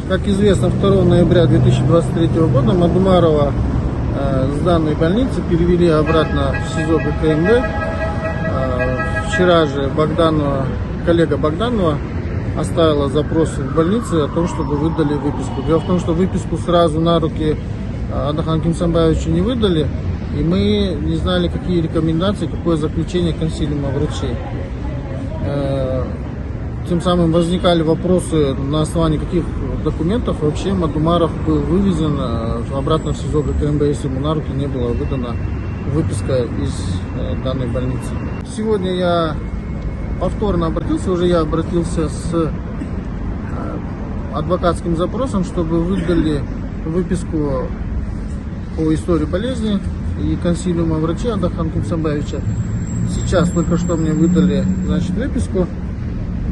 Как известно, 2 ноября 2023 года Мадумарова с данной больницы перевели обратно в СИЗО ГКМБ. Вчера же коллега Богданова оставила запрос в больнице о том, чтобы выдали выписку. Дело в том, что выписку сразу на руки Адахану Кимсанбаевичу не выдали, и мы не знали, какие рекомендации, какое заключение консилиума врачей. Тем самым возникали вопросы, на основании каких документов вообще Мадумаров был вывезен обратно в СИЗО ГКМБ, если ему на руки не была выдана выписка из данной больницы. Сегодня я повторно обратился с адвокатским запросом, чтобы выдали выписку по истории болезни и консилиума врачей Адахану Кимсанбаевича. Сейчас только что мне выдали, выписку.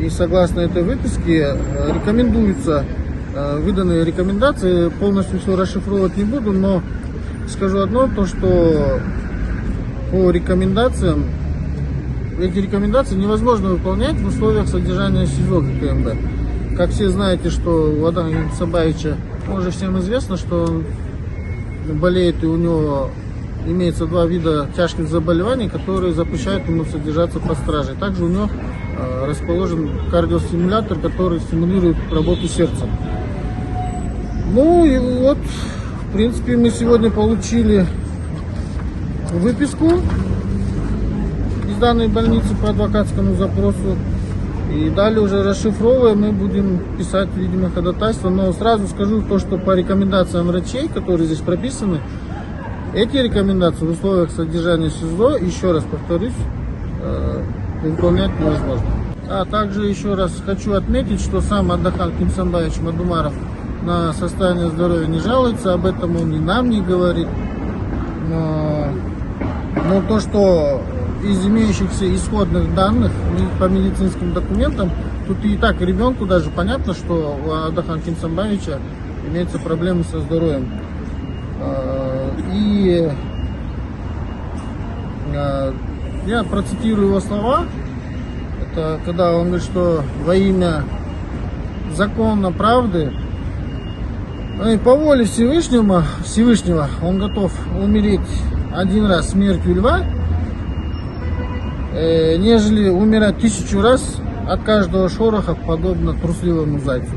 И согласно этой выписке рекомендуются выданные рекомендации. Полностью все расшифровывать не буду, но скажу одно, то что по рекомендациям, эти рекомендации невозможно выполнять в условиях содержания СИЗО ГКМБ. Как все знаете, что у Адахану Кимсанбаевича уже всем известно, что он болеет, и у него имеется 2 вида тяжких заболеваний, которые запрещают ему содержаться под стражей. Также у него расположен кардиостимулятор, который стимулирует работу сердца. Ну и вот, в принципе, мы сегодня получили выписку из данной больницы по адвокатскому запросу. И далее уже расшифровывая, мы будем писать, видимо, ходатайство. Но сразу скажу то, что по рекомендациям врачей, которые здесь прописаны, эти рекомендации в условиях содержания СИЗО, еще раз повторюсь, выполнять невозможно. А также еще раз хочу отметить, что сам Адахану Кимсанбаевич Мадумаров на состояние здоровья не жалуется, об этом он ни нам не говорит. Но то, что из имеющихся исходных данных по медицинским документам, тут и так ребенку даже понятно, что у Адахану Кимсанбаевича имеются проблемы со здоровьем. И я процитирую его слова. Это когда он говорит, что во имя закона, правды и по воле Всевышнего он готов умереть один раз смертью льва, нежели умирать 1000 раз от каждого шороха, подобно трусливому зайцу.